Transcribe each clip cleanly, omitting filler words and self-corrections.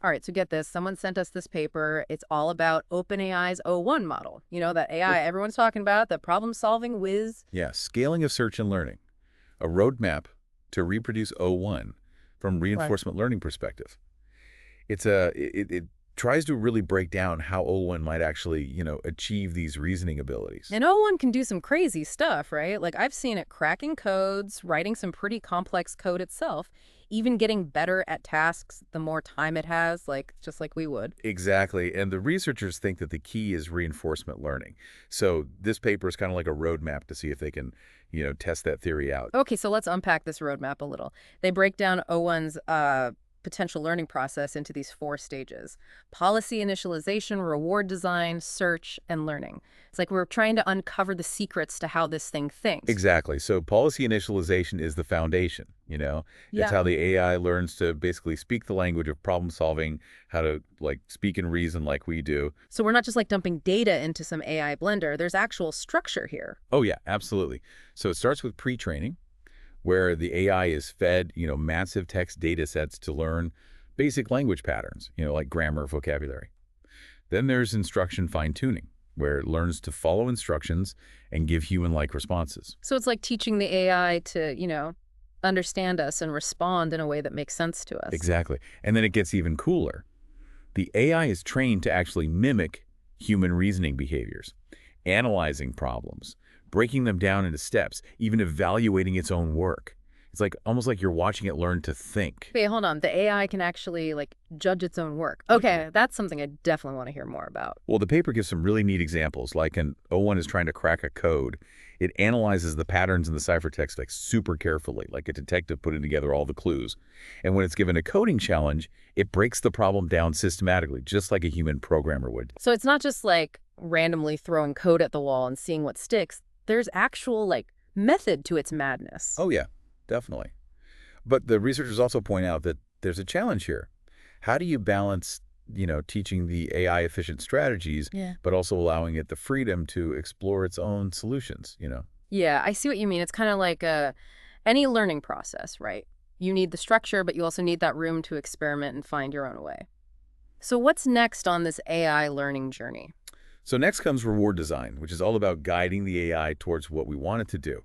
All right, so get this. Someone sent us this paper. It's all about OpenAI's O1 model. You know, that AI everyone's talking about, the problem-solving whiz. Yeah, scaling of search and learning, a roadmap to reproduce O1 from Right. reinforcement learning perspective. It tries to really break down how O1 might actually, achieve these reasoning abilities. And O1 can do some crazy stuff, right? Like, I've seen it cracking codes, writing some pretty complex code itself, even getting better at tasks the more time it has, like just like we would. Exactly, and the researchers think that the key is reinforcement learning. So this paper is kind of like a roadmap to see if they can, test that theory out. Okay, so let's unpack this roadmap a little. They break down O1's potential learning process into these 4 stages: policy initialization, reward design, search, and learning. It's like we're trying to uncover the secrets to how this thing thinks. Exactly. So policy initialization is the foundation. It's Yeah. how the AI learns to basically speak the language of problem solving, how to like speak and reason like we do. So we're not just like dumping data into some AI blender. There's actual structure here. Oh yeah, absolutely. So it starts with pre-training, where the AI is fed, massive text data sets to learn basic language patterns, like grammar, vocabulary. Then there's instruction fine-tuning, where it learns to follow instructions and give human-like responses. So it's like teaching the AI to, understand us and respond in a way that makes sense to us. Exactly. And then it gets even cooler. The AI is trained to actually mimic human reasoning behaviors, analyzing problems, breaking them down into steps, even evaluating its own work. It's like almost like you're watching it learn to think. Okay, hold on. The AI can actually like judge its own work. Okay, that's something I definitely want to hear more about. Well, the paper gives some really neat examples, like an O1 is trying to crack a code. It analyzes the patterns in the ciphertext like super carefully, like a detective putting together all the clues. And when it's given a coding challenge, it breaks the problem down systematically, just like a human programmer would. So it's not just like randomly throwing code at the wall and seeing what sticks. There's actual like method to its madness. Oh yeah, definitely. But the researchers also point out that there's a challenge here. How do you balance, teaching the AI efficient strategies, Yeah. but also allowing it the freedom to explore its own solutions? Yeah, I see what you mean. It's kind of like any learning process, right? You need the structure, but you also need that room to experiment and find your own way. So what's next on this AI learning journey? So next comes reward design, which is all about guiding the AI towards what we want it to do.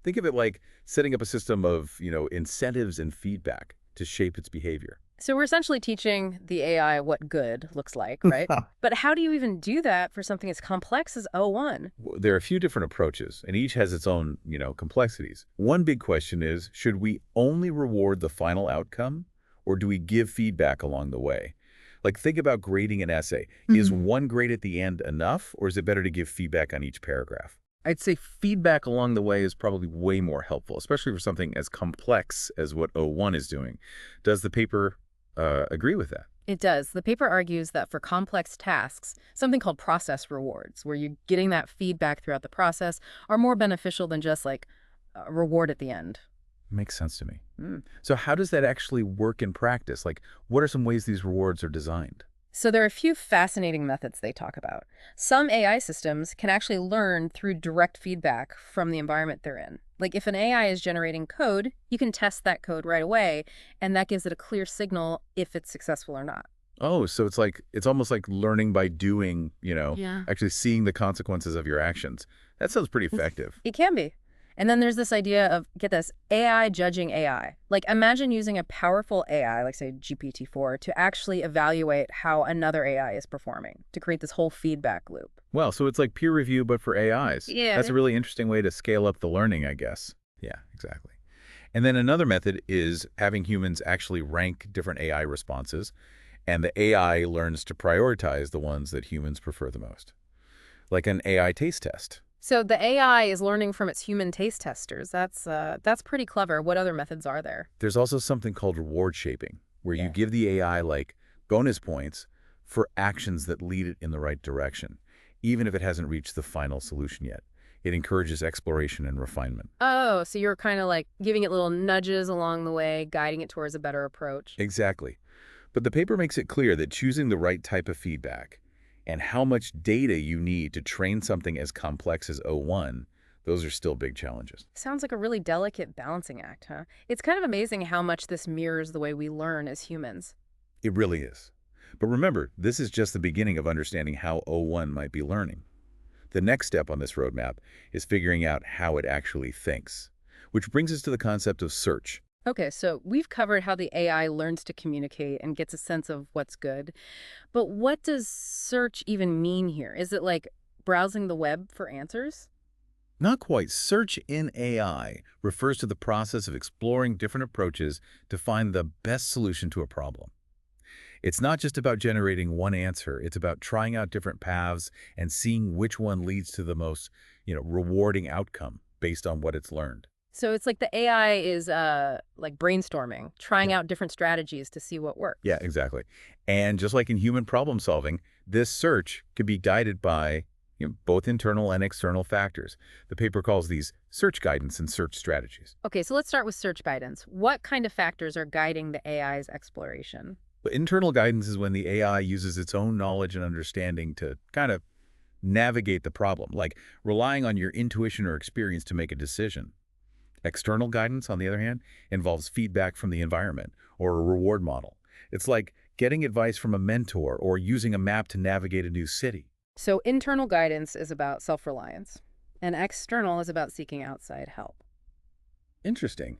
Think of it like setting up a system of, incentives and feedback to shape its behavior. So we're essentially teaching the AI what good looks like, right? But how do you even do that for something as complex as O1? There are a few different approaches, and each has its own, complexities. One big question is, should we only reward the final outcome, or do we give feedback along the way? Like, think about grading an essay. Is one grade at the end enough, or is it better to give feedback on each paragraph? I'd say feedback along the way is probably way more helpful, especially for something as complex as what O1 is doing. Does the paper agree with that? It does. The paper argues that for complex tasks, something called process rewards, where you're getting that feedback throughout the process, are more beneficial than just like a reward at the end. Makes sense to me. So how does that actually work in practice? Like, what are some ways these rewards are designed? So there are a few fascinating methods they talk about. Some AI systems can actually learn through direct feedback from the environment they're in. Like if an AI is generating code, you can test that code right away, and that gives it a clear signal if it's successful or not. Oh, so it's almost like learning by doing, Yeah. actually seeing the consequences of your actions. That sounds pretty effective. It can be. And then there's this idea of, get this, AI judging AI. Like imagine using a powerful AI, like say GPT-4, to actually evaluate how another AI is performing, to create this whole feedback loop. Well, so it's like peer review, but for AIs. Yeah. That's a really interesting way to scale up the learning, I guess. Yeah, exactly. And then another method is having humans actually rank different AI responses, and the AI learns to prioritize the ones that humans prefer the most. Like an AI taste test. So the AI is learning from its human taste testers. That's pretty clever. What other methods are there? There's also something called reward shaping, where you Yeah. give the AI like bonus points for actions that lead it in the right direction, even if it hasn't reached the final solution yet. It encourages exploration and refinement. Oh, so you're kind of like giving it little nudges along the way, guiding it towards a better approach. Exactly. But the paper makes it clear that choosing the right type of feedback and how much data you need to train something as complex as O1, those are still big challenges. Sounds like a really delicate balancing act, huh? It's kind of amazing how much this mirrors the way we learn as humans. It really is. But remember, this is just the beginning of understanding how O1 might be learning. The next step on this roadmap is figuring out how it actually thinks, which brings us to the concept of search. Okay, so we've covered how the AI learns to communicate and gets a sense of what's good. But what does search even mean here? Is it like browsing the web for answers? Not quite. Search in AI refers to the process of exploring different approaches to find the best solution to a problem. It's not just about generating one answer. It's about trying out different paths and seeing which one leads to the most, rewarding outcome based on what it's learned. So it's like the AI is like brainstorming, trying Yeah. out different strategies to see what Yeah, works. exactly. And just like in human problem solving, this search could be guided by both internal and external factors. The paper calls these search guidance and search strategies. Okay, so let's start with search guidance. What kind of factors are guiding the AI's exploration? But internal guidance is when the AI uses its own knowledge and understanding to kind of navigate the problem, like relying on your intuition or experience to make a decision. External guidance, on the other hand, involves feedback from the environment or a reward model. It's like getting advice from a mentor or using a map to navigate a new city. So internal guidance is about self-reliance, and external is about seeking outside help. Interesting.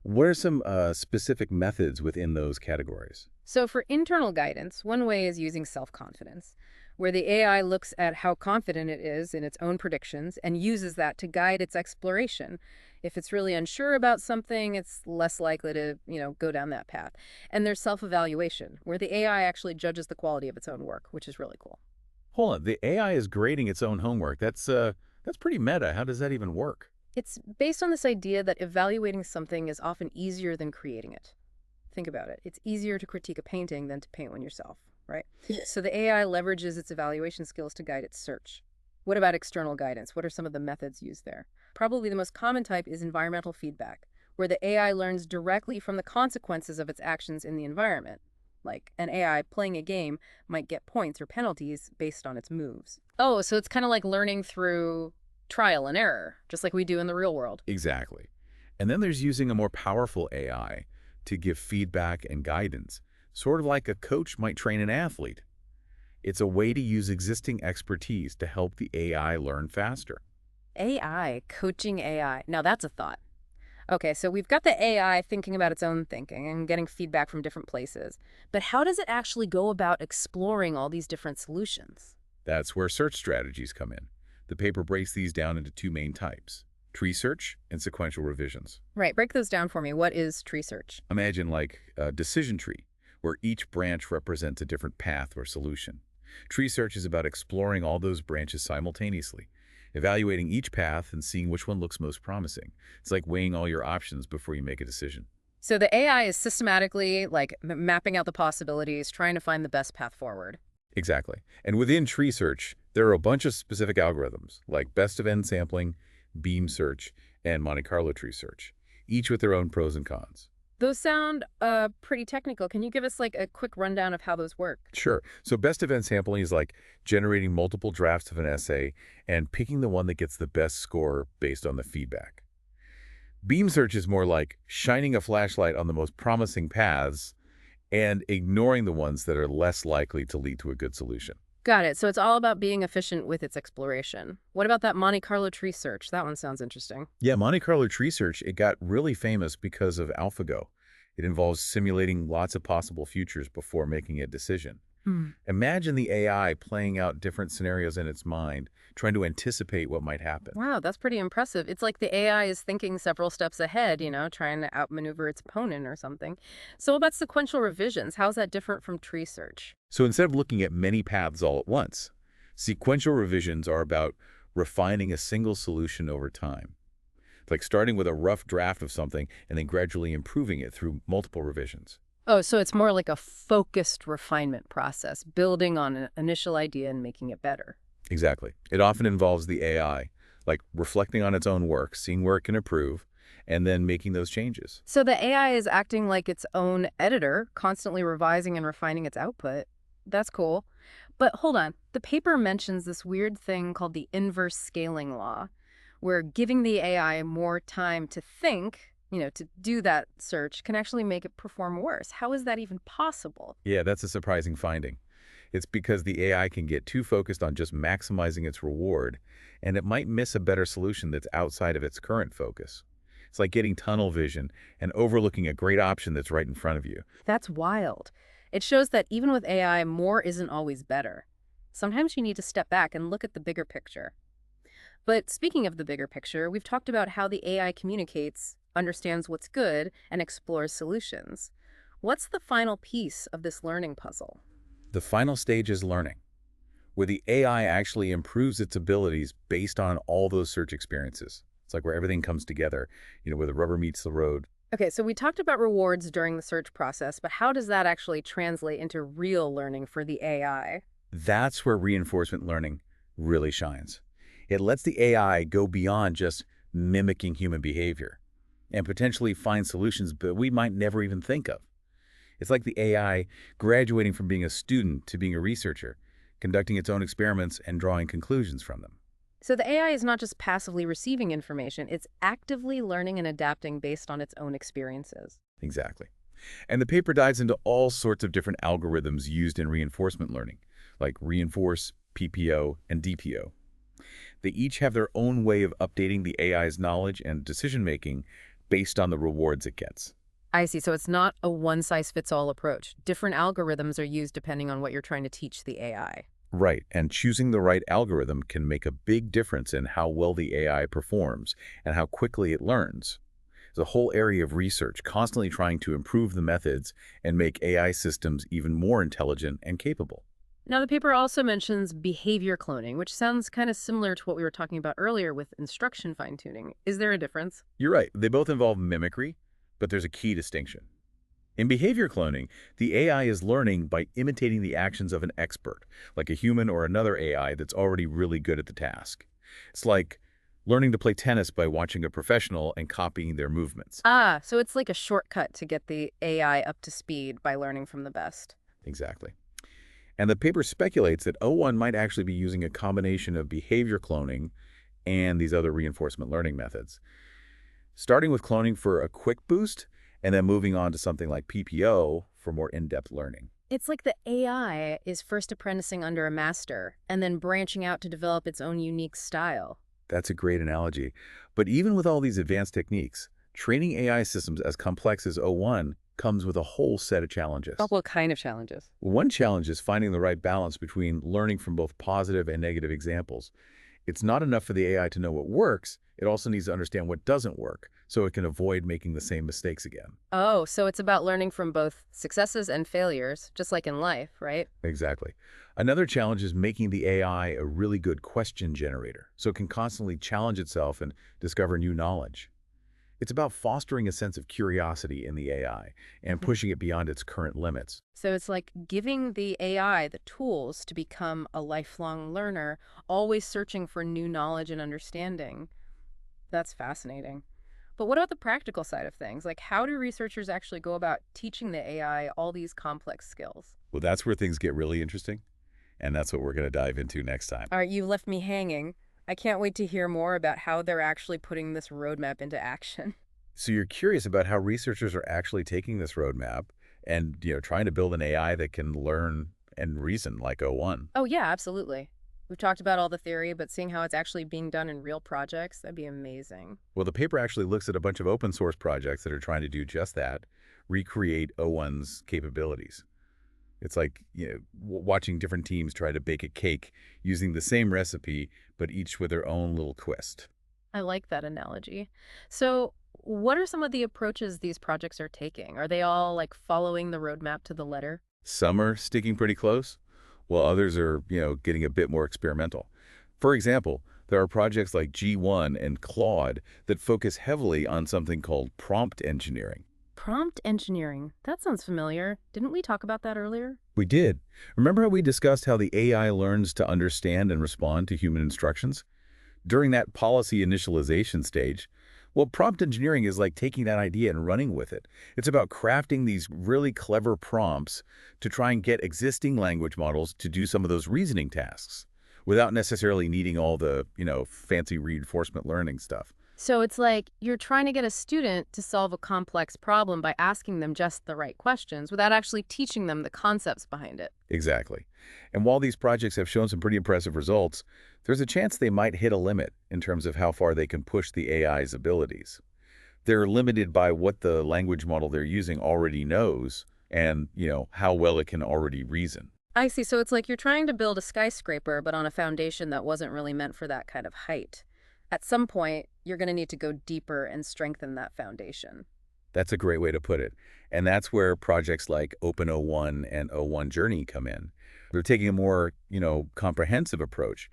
What are some specific methods within those categories? So for internal guidance, one way is using self-confidence, where the AI looks at how confident it is in its own predictions and uses that to guide its exploration. If it's really unsure about something, it's less likely to, go down that path. And there's self-evaluation, where the AI actually judges the quality of its own work, which is really cool. Hold on, the AI is grading its own homework. That's pretty meta. How does that even work? It's based on this idea that evaluating something is often easier than creating it. Think about it. It's easier to critique a painting than to paint one yourself, right? So the AI leverages its evaluation skills to guide its search. What about external guidance? What are some of the methods used there? Probably the most common type is environmental feedback, where the AI learns directly from the consequences of its actions in the environment. Like an AI playing a game might get points or penalties based on its moves. Oh, so it's kind of like learning through trial and error, just like we do in the real world. Exactly. And then there's using a more powerful AI to give feedback and guidance, sort of like a coach might train an athlete. It's a way to use existing expertise to help the AI learn faster. AI, coaching AI. Now that's a thought. Okay, so we've got the AI thinking about its own thinking and getting feedback from different places. But how does it actually go about exploring all these different solutions? That's where search strategies come in. The paper breaks these down into two main types: tree search and sequential revisions. Right, break those down for me. What is tree search? Imagine like a decision tree, where each branch represents a different path or solution. Tree search is about exploring all those branches simultaneously, evaluating each path and seeing which one looks most promising. It's like weighing all your options before you make a decision. So the AI is systematically like mapping out the possibilities, trying to find the best path forward. Exactly. And within tree search, there are a bunch of specific algorithms, like best of n sampling, beam search, and Monte Carlo tree search, each with their own pros and cons. Those sound pretty technical. Can you give us like a quick rundown of how those work? Sure. So best of n sampling is like generating multiple drafts of an essay and picking the one that gets the best score based on the feedback. Beam search is more like shining a flashlight on the most promising paths and ignoring the ones that are less likely to lead to a good solution. Got it. So it's all about being efficient with its exploration. What about that Monte Carlo tree search? That one sounds interesting. Yeah, Monte Carlo tree search, it got really famous because of AlphaGo. It involves simulating lots of possible futures before making a decision. Hmm. Imagine the AI playing out different scenarios in its mind, trying to anticipate what might happen. Wow, that's pretty impressive. It's like the AI is thinking several steps ahead, trying to outmaneuver its opponent or something. So about sequential revisions, how's that different from tree search? So instead of looking at many paths all at once, sequential revisions are about refining a single solution over time. It's like starting with a rough draft of something and then gradually improving it through multiple revisions. Oh, so it's more like a focused refinement process, building on an initial idea and making it better. Exactly. It often involves the AI, like reflecting on its own work, seeing where it can improve, and then making those changes. So the AI is acting like its own editor, constantly revising and refining its output. That's cool. But hold on, the paper mentions this weird thing called the inverse scaling law, where giving the AI more time to think to do that search can actually make it perform worse. How is that even possible? Yeah, that's a surprising finding. It's because the AI can get too focused on just maximizing its reward, and it might miss a better solution that's outside of its current focus. It's like getting tunnel vision and overlooking a great option that's right in front of you. That's wild. It shows that even with AI, more isn't always better. Sometimes you need to step back and look at the bigger picture. But speaking of the bigger picture, we've talked about how the AI communicates, understands what's good, and explores solutions. What's the final piece of this learning puzzle? The final stage is learning, where the AI actually improves its abilities based on all those search experiences. It's like where everything comes together, where the rubber meets the road. Okay, so we talked about rewards during the search process, but how does that actually translate into real learning for the AI? That's where reinforcement learning really shines. It lets the AI go beyond just mimicking human behavior and potentially find solutions that we might never even think of. It's like the AI graduating from being a student to being a researcher, conducting its own experiments and drawing conclusions from them. So the AI is not just passively receiving information, it's actively learning and adapting based on its own experiences. Exactly. And the paper dives into all sorts of different algorithms used in reinforcement learning, like reinforce, PPO, and DPO. They each have their own way of updating the AI's knowledge and decision-making based on the rewards it gets. I see. So it's not a one-size-fits-all approach. Different algorithms are used depending on what you're trying to teach the AI. Right, and choosing the right algorithm can make a big difference in how well the AI performs and how quickly it learns. It's a whole area of research constantly trying to improve the methods and make AI systems even more intelligent and capable. Now, the paper also mentions behavior cloning, which sounds kind of similar to what we were talking about earlier with instruction fine-tuning. Is there a difference? You're right, they both involve mimicry, but there's a key distinction. In behavior cloning, the AI is learning by imitating the actions of an expert, like a human or another AI that's already really good at the task. It's like learning to play tennis by watching a professional and copying their movements. Ah, so it's like a shortcut to get the AI up to speed by learning from the best. Exactly. And the paper speculates that O1 might actually be using a combination of behavior cloning and these other reinforcement learning methods. Starting with cloning for a quick boost, and then moving on to something like PPO for more in-depth learning. It's like the AI is first apprenticing under a master and then branching out to develop its own unique style. That's a great analogy. But even with all these advanced techniques, training AI systems as complex as O1 comes with a whole set of challenges. Oh, what kind of challenges? One challenge is finding the right balance between learning from both positive and negative examples. It's not enough for the AI to know what works, it also needs to understand what doesn't work, so it can avoid making the same mistakes again. Oh, so it's about learning from both successes and failures, just like in life, right? Exactly. Another challenge is making the AI a really good question generator, so it can constantly challenge itself and discover new knowledge. It's about fostering a sense of curiosity in the AI and pushing it beyond its current limits. So it's like giving the AI the tools to become a lifelong learner, always searching for new knowledge and understanding. That's fascinating. But what about the practical side of things? Like, how do researchers actually go about teaching the AI all these complex skills? Well, that's where things get really interesting, and that's what we're going to dive into next time. All right, you left me hanging. I can't wait to hear more about how they're actually putting this roadmap into action. So you're curious about how researchers are actually taking this roadmap and, trying to build an AI that can learn and reason like O1. Oh, yeah, absolutely. We've talked about all the theory, but seeing how it's actually being done in real projects, that'd be amazing. Well, the paper actually looks at a bunch of open source projects that are trying to do just that, recreate O1's capabilities. It's like, watching different teams try to bake a cake using the same recipe, but each with their own little twist. I like that analogy. So, what are some of the approaches these projects are taking? Are they all like following the roadmap to the letter? Some are sticking pretty close, while others are, getting a bit more experimental. For example, there are projects like G1 and Claude that focus heavily on something called prompt engineering. Prompt engineering. That sounds familiar. Didn't we talk about that earlier? We did. Remember how we discussed how the AI learns to understand and respond to human instructions? During that policy initialization stage, well, prompt engineering is like taking that idea and running with it. It's about crafting these really clever prompts to try and get existing language models to do some of those reasoning tasks without necessarily needing all the, fancy reinforcement learning stuff. So it's like you're trying to get a student to solve a complex problem by asking them just the right questions without actually teaching them the concepts behind it. Exactly. And while these projects have shown some pretty impressive results, there's a chance they might hit a limit in terms of how far they can push the AI's abilities. They're limited by what the language model they're using already knows and, how well it can already reason. I see. So it's like you're trying to build a skyscraper, but on a foundation that wasn't really meant for that kind of height. At some point, you're going to need to go deeper and strengthen that foundation. That's a great way to put it. And that's where projects like OpenO1 and O1 Journey come in. They're taking a more, comprehensive approach,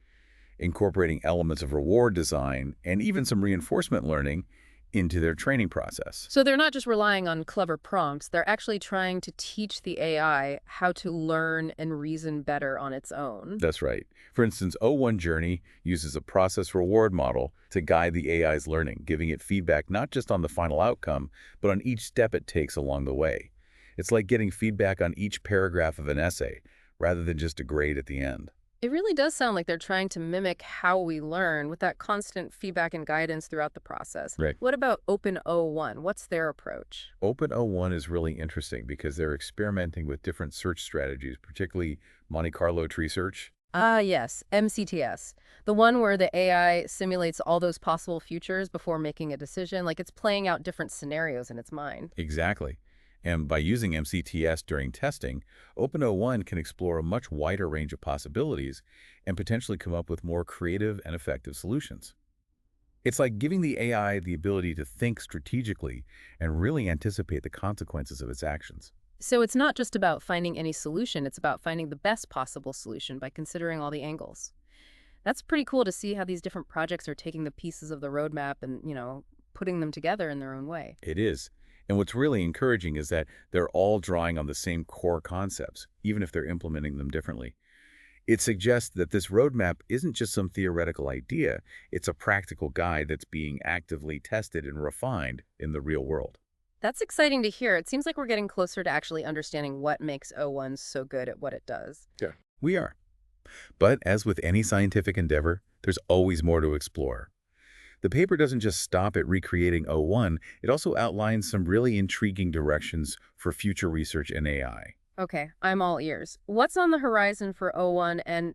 incorporating elements of reward design and even some reinforcement learning into their training process. So they're not just relying on clever prompts, they're actually trying to teach the AI how to learn and reason better on its own. That's right. For instance, O1 Journey uses a process reward model to guide the AI's learning, giving it feedback not just on the final outcome, but on each step it takes along the way. It's like getting feedback on each paragraph of an essay, rather than just a grade at the end. It really does sound like they're trying to mimic how we learn with that constant feedback and guidance throughout the process. Right. What about OpenO1? What's their approach? OpenO1 is really interesting because they're experimenting with different search strategies, particularly Monte Carlo tree search. Ah, yes, MCTS. The one where the AI simulates all those possible futures before making a decision, like it's playing out different scenarios in its mind. Exactly. And by using MCTS during testing, OpenO1 can explore a much wider range of possibilities and potentially come up with more creative and effective solutions. It's like giving the AI the ability to think strategically and really anticipate the consequences of its actions. So it's not just about finding any solution, it's about finding the best possible solution by considering all the angles. That's pretty cool to see how these different projects are taking the pieces of the roadmap and, putting them together in their own way. It is. And what's really encouraging is that they're all drawing on the same core concepts, even if they're implementing them differently. It suggests that this roadmap isn't just some theoretical idea, it's a practical guide that's being actively tested and refined in the real world. That's exciting to hear. It seems like we're getting closer to actually understanding what makes O1 so good at what it does. Yeah. We are. But as with any scientific endeavor, there's always more to explore. The paper doesn't just stop at recreating O1, it also outlines some really intriguing directions for future research in AI. Okay, I'm all ears. What's on the horizon for O1 and,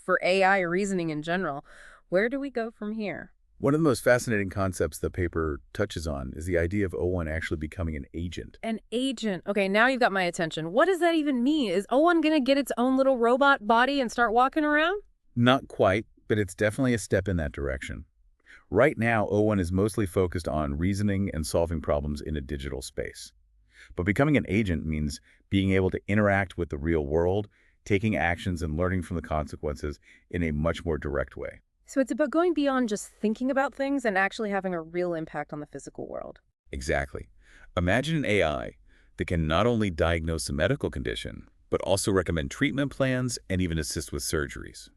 for AI reasoning in general? Where do we go from here? One of the most fascinating concepts the paper touches on is the idea of O1 actually becoming an agent. An agent. Okay, now you've got my attention. What does that even mean? Is O1 going to get its own little robot body and start walking around? Not quite, but it's definitely a step in that direction. Right now, O1 is mostly focused on reasoning and solving problems in a digital space. But becoming an agent means being able to interact with the real world, taking actions and learning from the consequences in a much more direct way. So it's about going beyond just thinking about things and actually having a real impact on the physical world. Exactly. Imagine an AI that can not only diagnose a medical condition, but also recommend treatment plans and even assist with surgeries.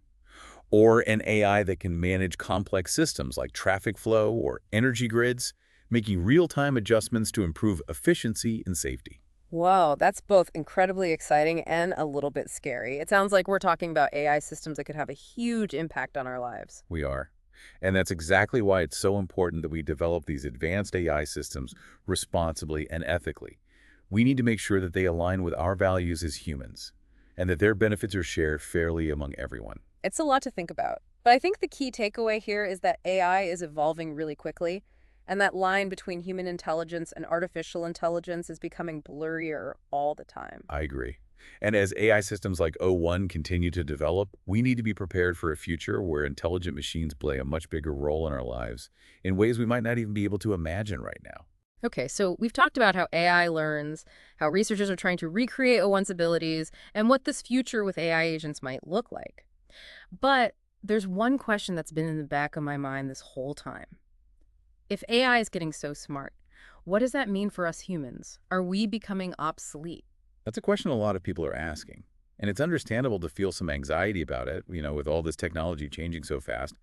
Or an AI that can manage complex systems like traffic flow or energy grids, making real-time adjustments to improve efficiency and safety. Whoa, that's both incredibly exciting and a little bit scary. It sounds like we're talking about AI systems that could have a huge impact on our lives. We are. And that's exactly why it's so important that we develop these advanced AI systems responsibly and ethically. We need to make sure that they align with our values as humans, and that their benefits are shared fairly among everyone. It's a lot to think about. But I think the key takeaway here is that AI is evolving really quickly, and that line between human intelligence and artificial intelligence is becoming blurrier all the time. I agree. And as AI systems like O1 continue to develop, we need to be prepared for a future where intelligent machines play a much bigger role in our lives in ways we might not even be able to imagine right now. Okay, so we've talked about how AI learns, how researchers are trying to recreate O1's abilities, and what this future with AI agents might look like. But there's one question that's been in the back of my mind this whole time. If AI is getting so smart, what does that mean for us humans? Are we becoming obsolete? That's a question a lot of people are asking. And it's understandable to feel some anxiety about it, with all this technology changing so fast.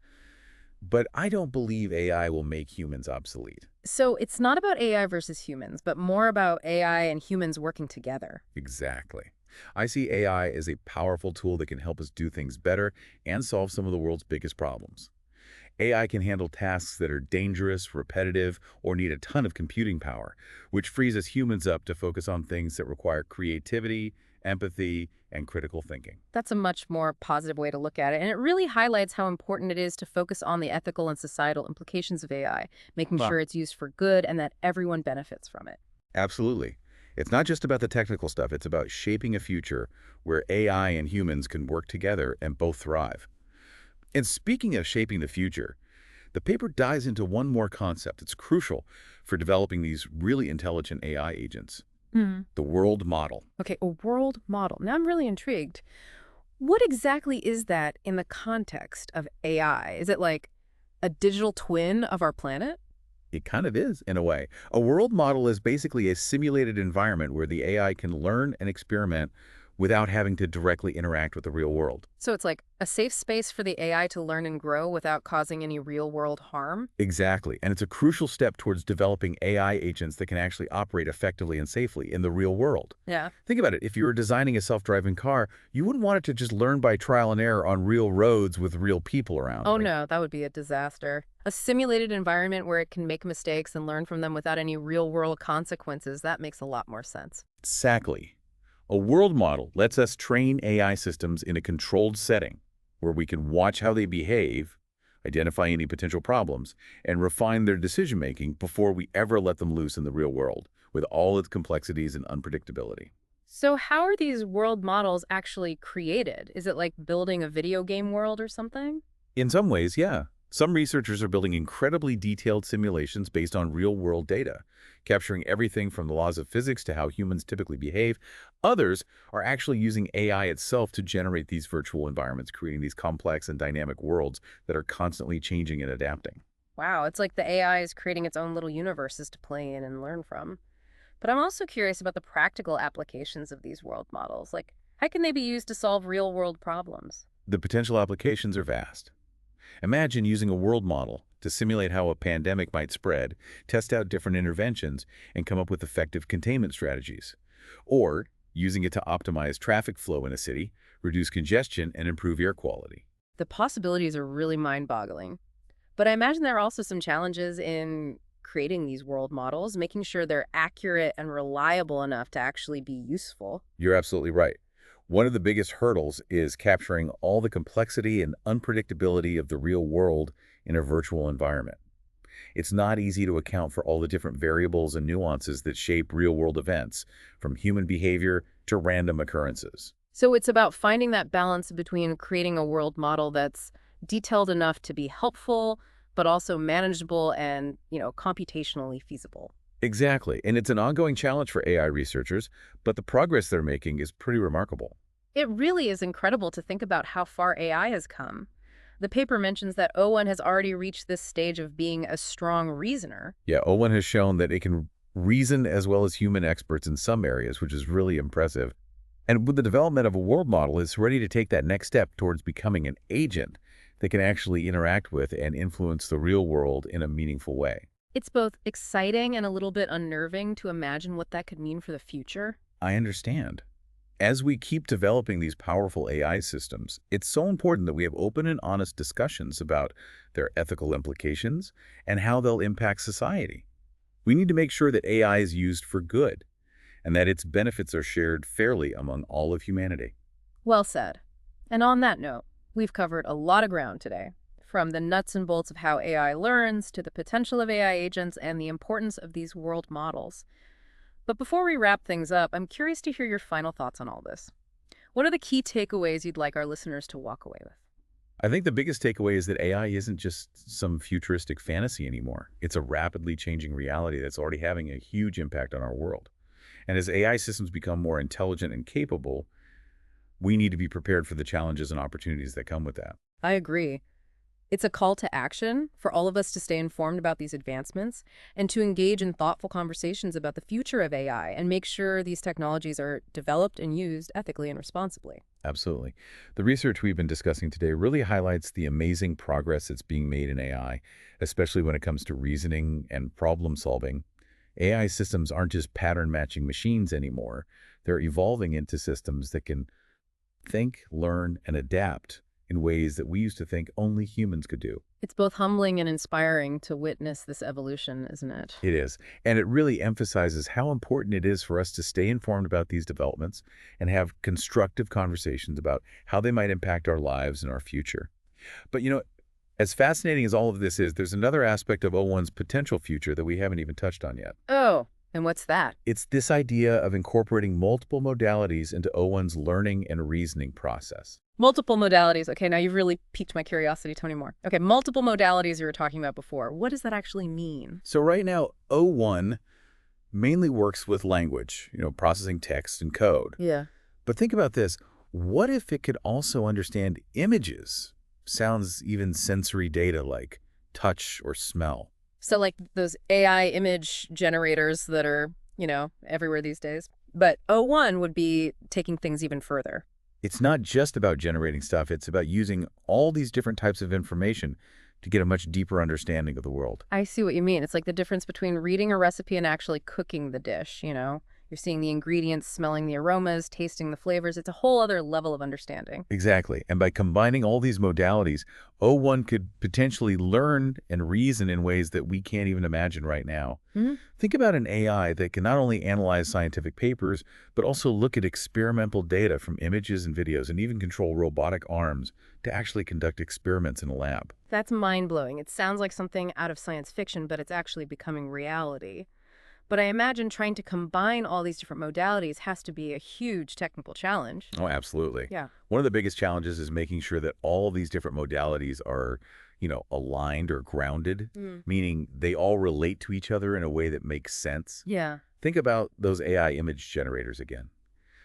But I don't believe AI will make humans obsolete. So it's not about AI versus humans, but more about AI and humans working together. Exactly. I see AI as a powerful tool that can help us do things better and solve some of the world's biggest problems. AI can handle tasks that are dangerous, repetitive, or need a ton of computing power, which frees us humans up to focus on things that require creativity, empathy, and critical thinking. That's a much more positive way to look at it, and it really highlights how important it is to focus on the ethical and societal implications of AI, making Wow. sure it's used for good and that everyone benefits from it. Absolutely. It's not just about the technical stuff, it's about shaping a future where AI and humans can work together and both thrive. And speaking of shaping the future, the paper dives into one more concept that's crucial for developing these really intelligent AI agents, the world model. Okay, a world model. Now I'm really intrigued. What exactly is that in the context of AI? Is it like a digital twin of our planet? It kind of is, in a way. A world model is basically a simulated environment where the AI can learn and experiment without having to directly interact with the real world. So it's like a safe space for the AI to learn and grow without causing any real-world harm? Exactly. And it's a crucial step towards developing AI agents that can actually operate effectively and safely in the real world. Yeah. Think about it. If you were designing a self-driving car, you wouldn't want it to just learn by trial and error on real roads with real people around. Oh Like, no, that would be a disaster. A simulated environment where it can make mistakes and learn from them without any real-world consequences, that makes a lot more sense. exactly. A world model lets us train AI systems in a controlled setting where we can watch how they behave, identify any potential problems, and refine their decision-making before we ever let them loose in the real world, with all its complexities and unpredictability. So how are these world models actually created? Is it like building a video game world or something? In some ways, yeah. Some researchers are building incredibly detailed simulations based on real-world data, capturing everything from the laws of physics to how humans typically behave. Others are actually using AI itself to generate these virtual environments, creating these complex and dynamic worlds that are constantly changing and adapting. Wow, it's like the AI is creating its own little universes to play in and learn from. But I'm also curious about the practical applications of these world models. Like, how can they be used to solve real-world problems? The potential applications are vast. Imagine using a world model to simulate how a pandemic might spread, test out different interventions, and come up with effective containment strategies. Or using it to optimize traffic flow in a city, reduce congestion, and improve air quality. The possibilities are really mind-boggling. But I imagine there are also some challenges in creating these world models, making sure they're accurate and reliable enough to actually be useful. You're absolutely right. One of the biggest hurdles is capturing all the complexity and unpredictability of the real world in a virtual environment. It's not easy to account for all the different variables and nuances that shape real-world events, from human behavior to random occurrences. So it's about finding that balance between creating a world model that's detailed enough to be helpful, but also manageable and, computationally feasible. Exactly, and it's an ongoing challenge for AI researchers, but the progress they're making is pretty remarkable. It really is incredible to think about how far AI has come. The paper mentions that O1 has already reached this stage of being a strong reasoner. Yeah, Owen has shown that it can reason as well as human experts in some areas, which is really impressive. And with the development of a world model, it's ready to take that next step towards becoming an agent that can actually interact with and influence the real world in a meaningful way. It's both exciting and a little bit unnerving to imagine what that could mean for the future. I understand. As we keep developing these powerful AI systems, it's so important that we have open and honest discussions about their ethical implications and how they'll impact society. We need to make sure that AI is used for good and that its benefits are shared fairly among all of humanity. Well said. And on that note, we've covered a lot of ground today, from the nuts and bolts of how AI learns to the potential of AI agents and the importance of these world models. But before we wrap things up, I'm curious to hear your final thoughts on all this. What are the key takeaways you'd like our listeners to walk away with? I think the biggest takeaway is that AI isn't just some futuristic fantasy anymore. It's a rapidly changing reality that's already having a huge impact on our world. And as AI systems become more intelligent and capable, we need to be prepared for the challenges and opportunities that come with that. I agree. It's a call to action for all of us to stay informed about these advancements and to engage in thoughtful conversations about the future of AI and make sure these technologies are developed and used ethically and responsibly. Absolutely. The research we've been discussing today really highlights the amazing progress that's being made in AI, especially when it comes to reasoning and problem solving. AI systems aren't just pattern matching machines anymore. They're evolving into systems that can think, learn, and adapt in ways that we used to think only humans could do. It's both humbling and inspiring to witness this evolution, isn't it? It is. And it really emphasizes how important it is for us to stay informed about these developments and have constructive conversations about how they might impact our lives and our future. But as fascinating as all of this is, there's another aspect of O1's potential future that we haven't even touched on yet. Oh, and what's that? It's this idea of incorporating multiple modalities into O1's learning and reasoning process. Multiple modalities. Okay, now you've really piqued my curiosity. Tell me more. Okay, multiple modalities you were talking about before. What does that actually mean? So right now, O1 mainly works with language, processing text and code. Yeah. But think about this. What if it could also understand images, sounds, even sensory data like touch or smell? So like those AI image generators that are, everywhere these days. But O1 would be taking things even further. It's not just about generating stuff. It's about using all these different types of information to get a much deeper understanding of the world. I see what you mean. It's like the difference between reading a recipe and actually cooking the dish. You're seeing the ingredients, smelling the aromas, tasting the flavors. It's a whole other level of understanding. Exactly. And by combining all these modalities, O1 could potentially learn and reason in ways that we can't even imagine right now. Hmm. Think about an AI that can not only analyze scientific papers, but also look at experimental data from images and videos and even control robotic arms to actually conduct experiments in a lab. That's mind-blowing. It sounds like something out of science fiction, but it's actually becoming reality. But I imagine trying to combine all these different modalities has to be a huge technical challenge. Oh, absolutely. Yeah. One of the biggest challenges is making sure that all these different modalities are, aligned or grounded, Mm. meaning they all relate to each other in a way that makes sense. Yeah. Think about those AI image generators again.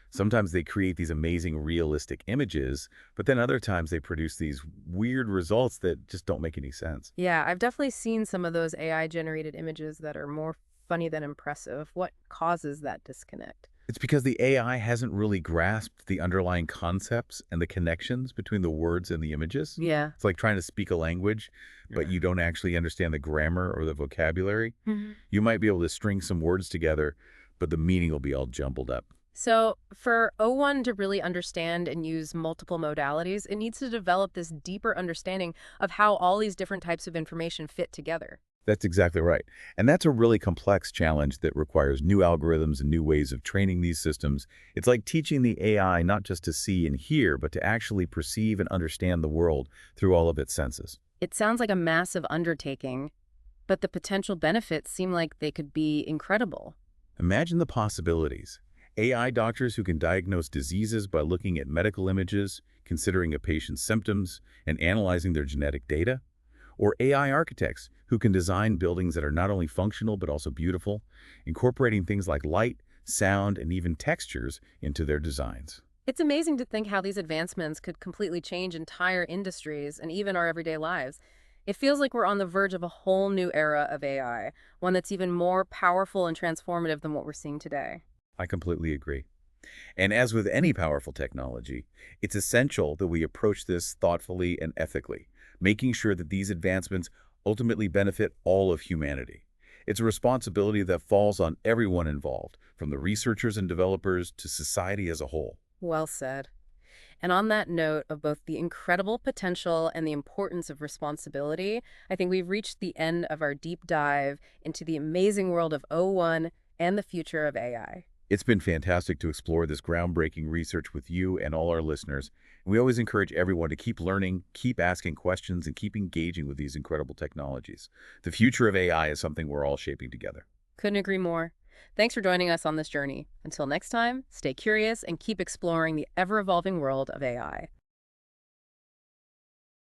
Sometimes they create these amazing realistic images, but then other times they produce these weird results that just don't make any sense. Yeah, I've definitely seen some of those AI-generated images that are more funny than impressive. What causes that disconnect? It's because the AI hasn't really grasped the underlying concepts and the connections between the words and the images. Yeah. It's like trying to speak a language, but you don't actually understand the grammar or the vocabulary. Hmm. You might be able to string some words together, but the meaning will be all jumbled up. So for O1 to really understand and use multiple modalities, it needs to develop this deeper understanding of how all these different types of information fit together. That's exactly right. And that's a really complex challenge that requires new algorithms and new ways of training these systems. It's like teaching the AI not just to see and hear, but to actually perceive and understand the world through all of its senses. It sounds like a massive undertaking, but the potential benefits seem like they could be incredible. Imagine the possibilities. AI doctors who can diagnose diseases by looking at medical images, considering a patient's symptoms, and analyzing their genetic data. Or AI architects who can design buildings that are not only functional but also beautiful, incorporating things like light, sound, and even textures into their designs. It's amazing to think how these advancements could completely change entire industries and even our everyday lives. It feels like we're on the verge of a whole new era of AI, one that's even more powerful and transformative than what we're seeing today. I completely agree. And as with any powerful technology, it's essential that we approach this thoughtfully and ethically, making sure that these advancements ultimately benefit all of humanity. It's a responsibility that falls on everyone involved, from the researchers and developers to society as a whole. Well said. And on that note of both the incredible potential and the importance of responsibility, I think we've reached the end of our deep dive into the amazing world of O1 and the future of AI. It's been fantastic to explore this groundbreaking research with you and all our listeners. We always encourage everyone to keep learning, keep asking questions, and keep engaging with these incredible technologies. The future of AI is something we're all shaping together. Couldn't agree more. Thanks for joining us on this journey. Until next time, stay curious and keep exploring the ever-evolving world of AI.